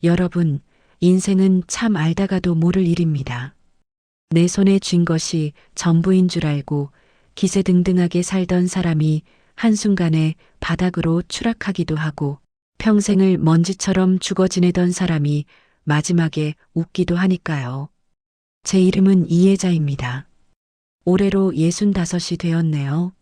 여러분, 인생은 참 알다가도 모를 일입니다. 내 손에 쥔 것이 전부인 줄 알고 기세등등하게 살던 사람이 한순간에 바닥으로 추락하기도 하고 평생을 먼지처럼 죽어 지내던 사람이 마지막에 웃기도 하니까요. 제 이름은 이혜자입니다. 올해로 65이 되었네요.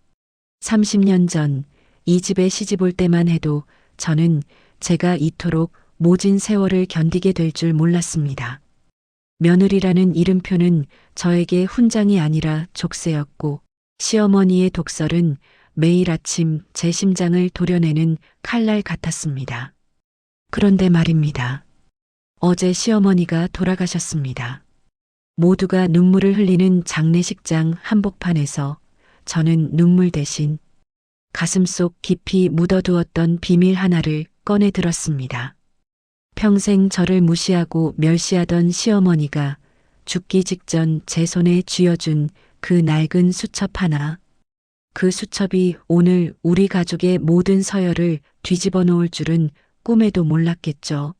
30년 전 이 집에 시집 올 때만 해도 저는 제가 이토록 모진 세월을 견디게 될 줄 몰랐습니다. 며느리라는 이름표는 저에게 훈장이 아니라 족쇄였고 시어머니의 독설은 매일 아침 제 심장을 도려내는 칼날 같았습니다. 그런데 말입니다. 어제 시어머니가 돌아가셨습니다. 모두가 눈물을 흘리는 장례식장 한복판에서 저는 눈물 대신 가슴속 깊이 묻어두었던 비밀 하나를 꺼내 들었습니다. 평생 저를 무시하고 멸시하던 시어머니가 죽기 직전 제 손에 쥐어준 그 낡은 수첩 하나. 그 수첩이 오늘 우리 가족의 모든 서열을 뒤집어 놓을 줄은 꿈에도 몰랐겠죠.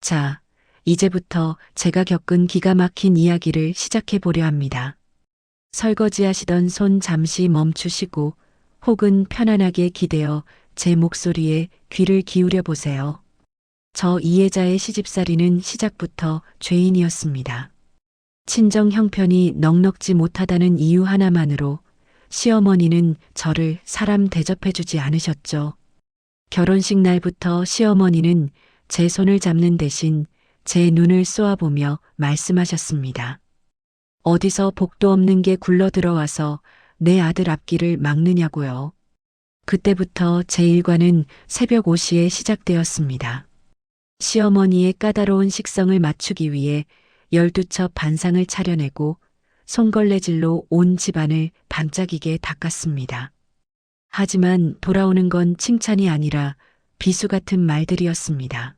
자, 이제부터 제가 겪은 기가 막힌 이야기를 시작해 보려 합니다. 설거지 하시던 손 잠시 멈추시고 혹은 편안하게 기대어 제 목소리에 귀를 기울여 보세요. 저 이혜자의 시집살이는 시작부터 죄인이었습니다. 친정 형편이 넉넉지 못하다는 이유 하나만으로 시어머니는 저를 사람 대접해주지 않으셨죠. 결혼식 날부터 시어머니는 제 손을 잡는 대신 제 눈을 쏘아보며 말씀하셨습니다. 어디서 복도 없는 게 굴러 들어와서 내 아들 앞길을 막느냐고요. 그때부터 제 일과는 새벽 5시에 시작되었습니다. 시어머니의 까다로운 식성을 맞추기 위해 12첩 반상을 차려내고 손걸레질로 온 집안을 반짝이게 닦았습니다. 하지만 돌아오는 건 칭찬이 아니라 비수 같은 말들이었습니다.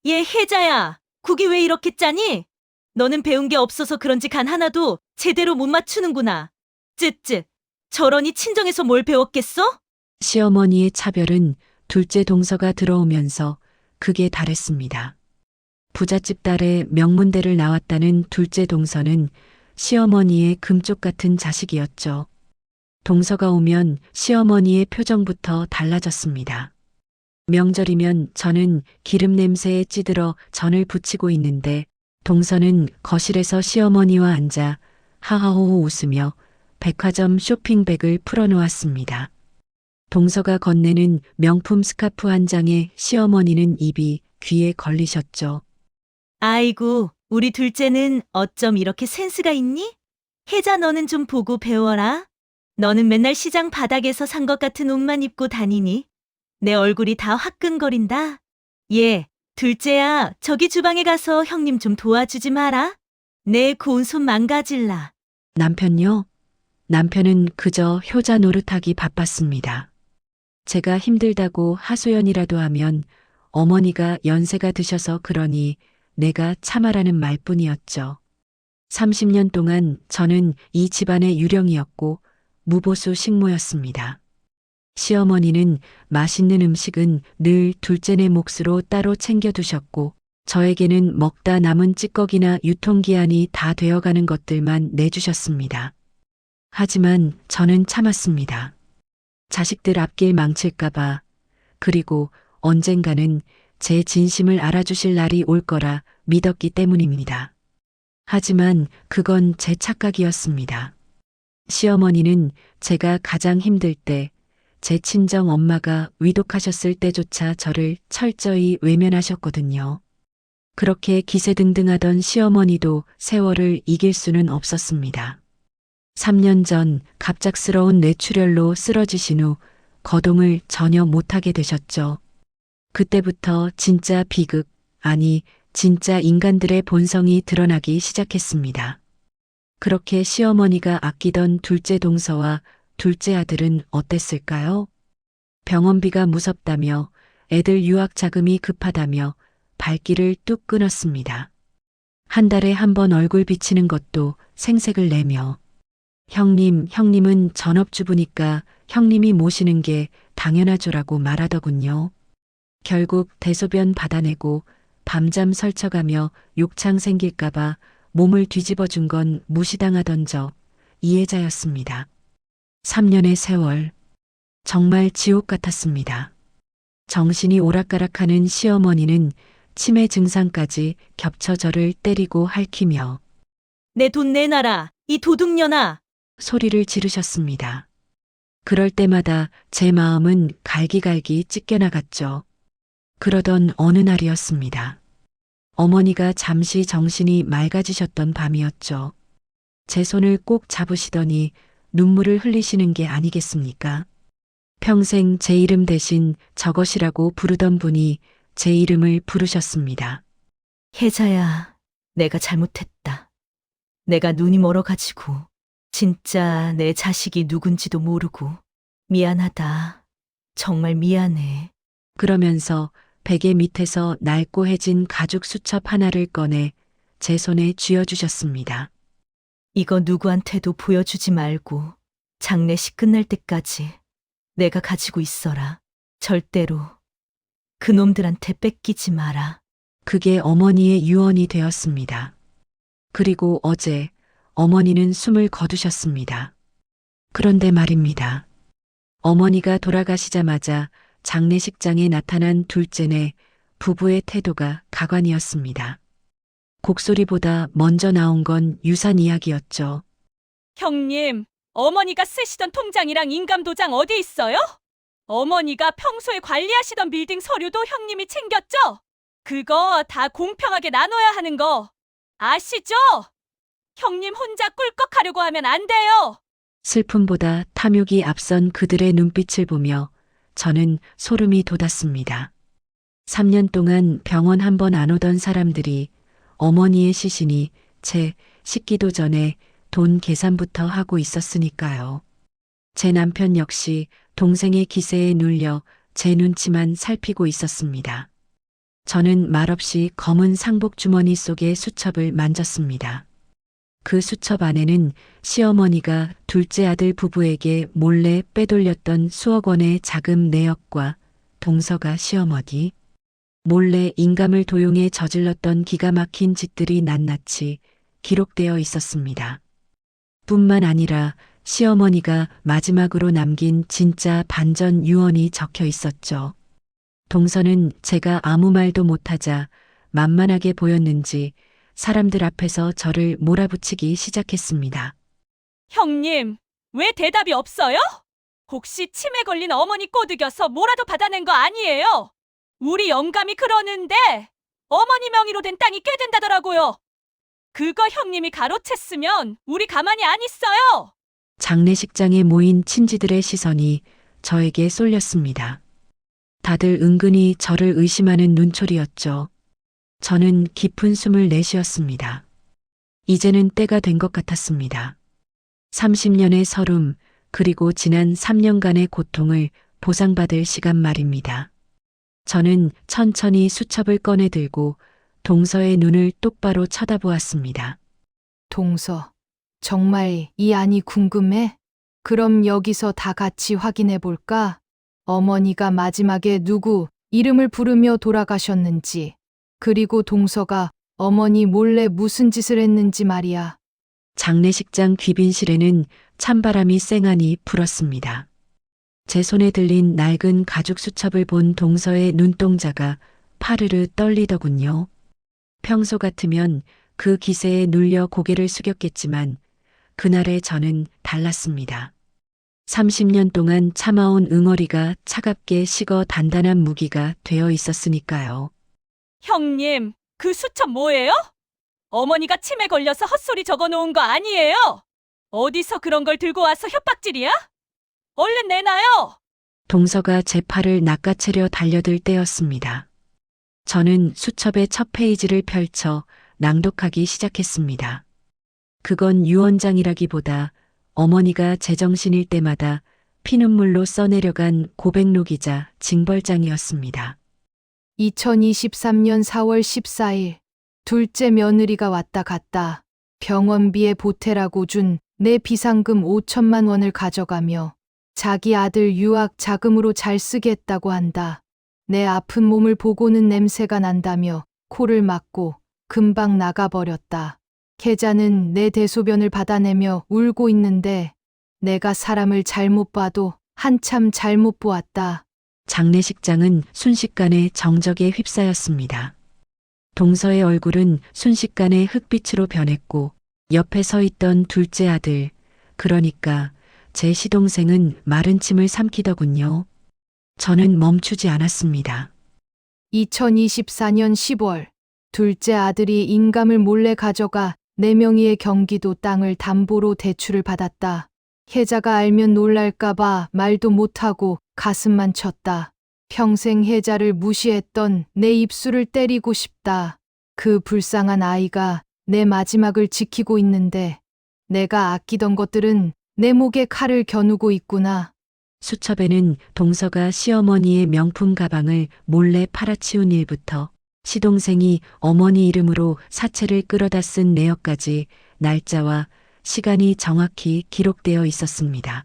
얘 혜자야, 국이 왜 이렇게 짜니? 너는 배운 게 없어서 그런지 간 하나도 제대로 못 맞추는구나. 쯧쯧, 저러니 친정에서 뭘 배웠겠어? 시어머니의 차별은 둘째 동서가 들어오면서 극에 달했습니다. 부잣집 딸의 명문대를 나왔다는 둘째 동서는 시어머니의 금쪽 같은 자식이었죠. 동서가 오면 시어머니의 표정부터 달라졌습니다. 명절이면 저는 기름 냄새에 찌들어 전을 부치고 있는데 동서는 거실에서 시어머니와 앉아 하하호호 웃으며 백화점 쇼핑백을 풀어놓았습니다. 동서가 건네는 명품 스카프 한 장에 시어머니는 입이 귀에 걸리셨죠. 아이고, 우리 둘째는 어쩜 이렇게 센스가 있니? 혜자 너는 좀 보고 배워라. 너는 맨날 시장 바닥에서 산 것 같은 옷만 입고 다니니 내 얼굴이 다 화끈거린다. 예, 둘째야, 저기 주방에 가서 형님 좀 도와주지 마라. 내 고운 손 망가질라. 남편요? 남편은 그저 효자 노릇하기 바빴습니다. 제가 힘들다고 하소연이라도 하면 어머니가 연세가 드셔서 그러니 내가 참아라는 말뿐이었죠. 30년 동안 저는 이 집안의 유령이었고 무보수 식모였습니다. 시어머니는 맛있는 음식은 늘 둘째네 몫으로 따로 챙겨두셨고 저에게는 먹다 남은 찌꺼기나 유통기한이 다 되어가는 것들만 내주셨습니다. 하지만 저는 참았습니다. 자식들 앞길 망칠까봐, 그리고 언젠가는 제 진심을 알아주실 날이 올 거라 믿었기 때문입니다. 하지만 그건 제 착각이었습니다. 시어머니는 제가 가장 힘들 때, 제 친정 엄마가 위독하셨을 때조차 저를 철저히 외면하셨거든요. 그렇게 기세등등하던 시어머니도 세월을 이길 수는 없었습니다. 3년 전 갑작스러운 뇌출혈로 쓰러지신 후 거동을 전혀 못하게 되셨죠. 그때부터 진짜 비극, 아니 진짜 인간들의 본성이 드러나기 시작했습니다. 그렇게 시어머니가 아끼던 둘째 동서와 둘째 아들은 어땠을까요? 병원비가 무섭다며 애들 유학 자금이 급하다며 발길을 뚝 끊었습니다. 한 달에 한 번 얼굴 비치는 것도 생색을 내며 형님은 전업주부니까 형님이 모시는 게 당연하죠라고 말하더군요. 결국 대소변 받아내고 밤잠 설쳐가며 욕창 생길까봐 몸을 뒤집어 준 건 무시당하던 저 이해자였습니다. 3년의 세월. 정말 지옥 같았습니다. 정신이 오락가락하는 시어머니는 치매 증상까지 겹쳐 저를 때리고 핥히며 내 돈 내놔라, 이 도둑년아. 소리를 지르셨습니다. 그럴 때마다 제 마음은 갈기갈기 찢겨나갔죠. 그러던 어느 날이었습니다. 어머니가 잠시 정신이 맑아지셨던 밤이었죠. 제 손을 꼭 잡으시더니 눈물을 흘리시는 게 아니겠습니까? 평생 제 이름 대신 저것이라고 부르던 분이 제 이름을 부르셨습니다. 혜자야, 내가 잘못했다. 내가 눈이 멀어가지고 진짜 내 자식이 누군지도 모르고 미안하다. 정말 미안해. 그러면서 베개 밑에서 낡고해진 가죽 수첩 하나를 꺼내 제 손에 쥐어주셨습니다. 이거 누구한테도 보여주지 말고 장례식 끝날 때까지 내가 가지고 있어라. 절대로 그놈들한테 뺏기지 마라. 그게 어머니의 유언이 되었습니다. 그리고 어제 어머니는 숨을 거두셨습니다. 그런데 말입니다. 어머니가 돌아가시자마자 장례식장에 나타난 둘째네 부부의 태도가 가관이었습니다. 곡소리보다 먼저 나온 건 유산 이야기였죠. 형님, 어머니가 쓰시던 통장이랑 인감도장 어디 있어요? 어머니가 평소에 관리하시던 빌딩 서류도 형님이 챙겼죠? 그거 다 공평하게 나눠야 하는 거 아시죠? 형님 혼자 꿀꺽하려고 하면 안 돼요. 슬픔보다 탐욕이 앞선 그들의 눈빛을 보며 저는 소름이 돋았습니다. 3년 동안 병원 한 번 안 오던 사람들이 어머니의 시신이 채 식기도 전에 돈 계산부터 하고 있었으니까요. 제 남편 역시 동생의 기세에 눌려 제 눈치만 살피고 있었습니다. 저는 말없이 검은 상복 주머니 속의 수첩을 만졌습니다. 그 수첩 안에는 시어머니가 둘째 아들 부부에게 몰래 빼돌렸던 수억 원의 자금 내역과 동서가 시어머니 몰래 인감을 도용해 저질렀던 기가 막힌 짓들이 낱낱이 기록되어 있었습니다. 뿐만 아니라 시어머니가 마지막으로 남긴 진짜 반전 유언이 적혀 있었죠. 동서는 제가 아무 말도 못하자 만만하게 보였는지 사람들 앞에서 저를 몰아붙이기 시작했습니다. 형님, 왜 대답이 없어요? 혹시 치매 걸린 어머니 꼬드겨서 뭐라도 받아낸 거 아니에요? 우리 영감이 그러는데 어머니 명의로 된 땅이 꽤 된다더라고요. 그거 형님이 가로챘으면 우리 가만히 안 있어요. 장례식장에 모인 친지들의 시선이 저에게 쏠렸습니다. 다들 은근히 저를 의심하는 눈초리였죠. 저는 깊은 숨을 내쉬었습니다. 이제는 때가 된 것 같았습니다. 30년의 서름, 그리고 지난 3년간의 고통을 보상받을 시간 말입니다. 저는 천천히 수첩을 꺼내 들고 동서의 눈을 똑바로 쳐다보았습니다. 동서, 정말 이 안이 궁금해? 그럼 여기서 다 같이 확인해 볼까? 어머니가 마지막에 누구 이름을 부르며 돌아가셨는지, 그리고 동서가 어머니 몰래 무슨 짓을 했는지 말이야. 장례식장 귀빈실에는 찬바람이 쌩하니 불었습니다. 제 손에 들린 낡은 가죽 수첩을 본 동서의 눈동자가 파르르 떨리더군요. 평소 같으면 그 기세에 눌려 고개를 숙였겠지만 그날의 저는 달랐습니다. 30년 동안 참아온 응어리가 차갑게 식어 단단한 무기가 되어 있었으니까요. 형님, 그 수첩 뭐예요? 어머니가 치매 걸려서 헛소리 적어놓은 거 아니에요? 어디서 그런 걸 들고 와서 협박질이야? 얼른 내놔요. 동서가 제 팔을 낚아채려 달려들 때였습니다. 저는 수첩의 첫 페이지를 펼쳐 낭독하기 시작했습니다. 그건 유언장이라기보다 어머니가 제정신일 때마다 피눈물로 써내려간 고백록이자 징벌장이었습니다. 2023년 4월 14일, 둘째 며느리가 왔다 갔다 병원비에 보태라고 준 내 비상금 5천만 원을 가져가며 자기 아들 유학 자금으로 잘 쓰겠다고 한다. 내 아픈 몸을 보고는 냄새가 난다며 코를 막고 금방 나가버렸다. 혜자는 내 대소변을 받아내며 울고 있는데 내가 사람을 잘못 봐도 한참 잘못 보았다. 장례식장은 순식간에 정적에 휩싸였습니다. 동서의 얼굴은 순식간에 흑빛으로 변했고 옆에 서 있던 둘째 아들, 그러니까 제 시동생은 마른 침을 삼키더군요. 저는 멈추지 않았습니다. 2024년 10월 둘째 아들이 인감을 몰래 가져가 4명이의 경기도 땅을 담보로 대출을 받았다. 혜자가 알면 놀랄까봐 말도 못하고 가슴만 쳤다. 평생 혜자를 무시했던 내 입술을 때리고 싶다. 그 불쌍한 아이가 내 마지막을 지키고 있는데 내가 아끼던 것들은 내 목에 칼을 겨누고 있구나. 수첩에는 동서가 시어머니의 명품 가방을 몰래 팔아치운 일부터 시동생이 어머니 이름으로 사채를 끌어다 쓴 내역까지 날짜와 시간이 정확히 기록되어 있었습니다.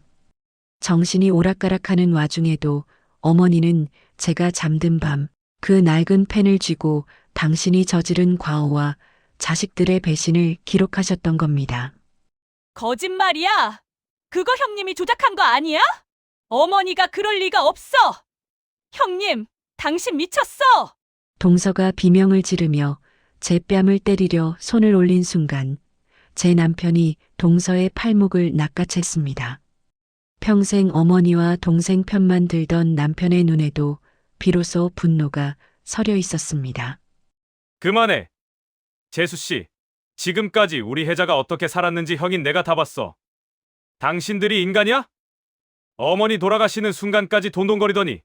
정신이 오락가락하는 와중에도 어머니는 제가 잠든 밤 그 낡은 펜을 쥐고 당신이 저지른 과오와 자식들의 배신을 기록하셨던 겁니다. 거짓말이야. 그거 형님이 조작한 거 아니야? 어머니가 그럴 리가 없어. 형님, 당신 미쳤어. 동서가 비명을 지르며 제 뺨을 때리려 손을 올린 순간 제 남편이 동서의 팔목을 낚아챘습니다. 평생 어머니와 동생 편만 들던 남편의 눈에도 비로소 분노가 서려 있었습니다. 그만해. 재수 씨, 지금까지 우리 혜자가 어떻게 살았는지 형인 내가 다 봤어. 당신들이 인간이야? 어머니 돌아가시는 순간까지 돈돈거리더니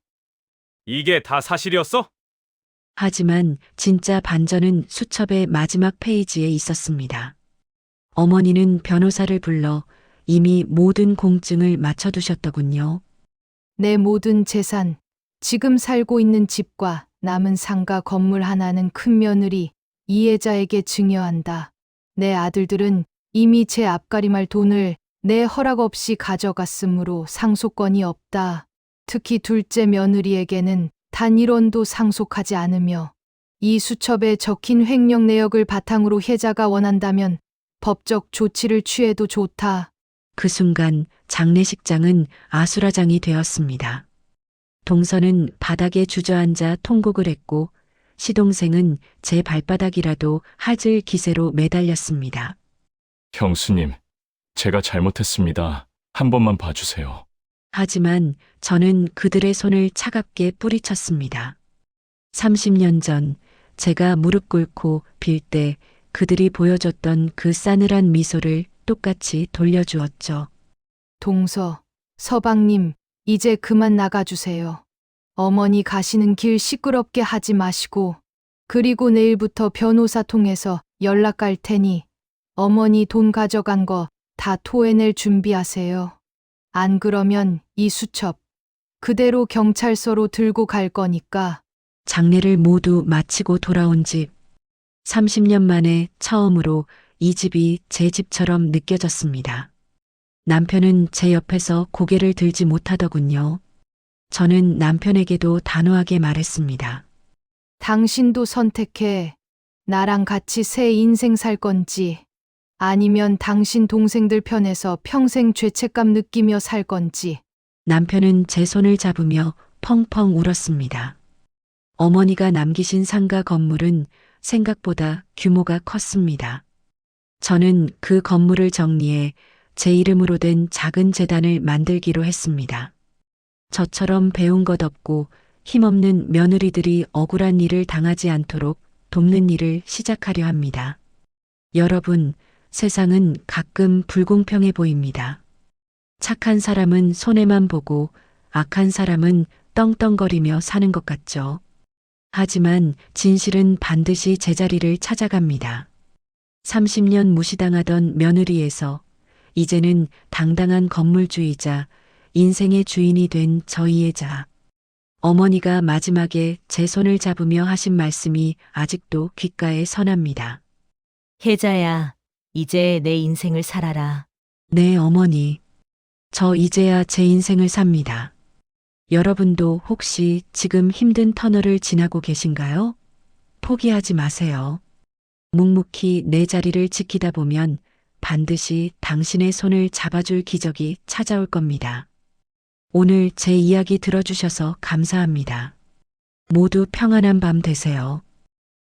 이게 다 사실이었어? 하지만 진짜 반전은 수첩의 마지막 페이지에 있었습니다. 어머니는 변호사를 불러 이미 모든 공증을 맞춰두셨더군요. 내 모든 재산, 지금 살고 있는 집과 남은 상가 건물 하나는 큰 며느리 이혜자에게 증여한다. 내 아들들은 이미 제 앞가림할 돈을 내 허락 없이 가져갔으므로 상속권이 없다. 특히 둘째 며느리에게는 단 1원도 상속하지 않으며 이 수첩에 적힌 횡령 내역을 바탕으로 혜자가 원한다면 법적 조치를 취해도 좋다. 그 순간 장례식장은 아수라장이 되었습니다. 동서는 바닥에 주저앉아 통곡을 했고 시동생은 제 발바닥이라도 하질 기세로 매달렸습니다. 형수님, 제가 잘못했습니다. 한 번만 봐주세요. 하지만 저는 그들의 손을 차갑게 뿌리쳤습니다. 30년 전 제가 무릎 꿇고 빌 때 그들이 보여줬던 그 싸늘한 미소를 똑같이 돌려주었죠. 동서, 서방님, 이제 그만 나가주세요. 어머니 가시는 길 시끄럽게 하지 마시고, 그리고 내일부터 변호사 통해서 연락 갈 테니 어머니 돈 가져간 거 다 토해낼 준비하세요. 안 그러면 이 수첩 그대로 경찰서로 들고 갈 거니까. 장례를 모두 마치고 돌아온 집. 30년 만에 처음으로 이 집이 제 집처럼 느껴졌습니다. 남편은 제 옆에서 고개를 들지 못하더군요. 저는 남편에게도 단호하게 말했습니다. 당신도 선택해. 나랑 같이 새 인생 살 건지, 아니면 당신 동생들 편에서 평생 죄책감 느끼며 살 건지. 남편은 제 손을 잡으며 펑펑 울었습니다. 어머니가 남기신 상가 건물은 생각보다 규모가 컸습니다. 저는 그 건물을 정리해 제 이름으로 된 작은 재단을 만들기로 했습니다. 저처럼 배운 것 없고 힘없는 며느리들이 억울한 일을 당하지 않도록 돕는 일을 시작하려 합니다. 여러분, 세상은 가끔 불공평해 보입니다. 착한 사람은 손해만 보고 악한 사람은 떵떵거리며 사는 것 같죠. 하지만 진실은 반드시 제자리를 찾아갑니다. 30년 무시당하던 며느리에서 이제는 당당한 건물주의자, 인생의 주인이 된 저희의 자. 어머니가 마지막에 제 손을 잡으며 하신 말씀이 아직도 귓가에 선합니다. 혜자야, 이제 내 인생을 살아라. 네, 어머니. 저 이제야 제 인생을 삽니다. 여러분도 혹시 지금 힘든 터널을 지나고 계신가요? 포기하지 마세요. 묵묵히 내 자리를 지키다 보면 반드시 당신의 손을 잡아줄 기적이 찾아올 겁니다. 오늘 제 이야기 들어주셔서 감사합니다. 모두 평안한 밤 되세요.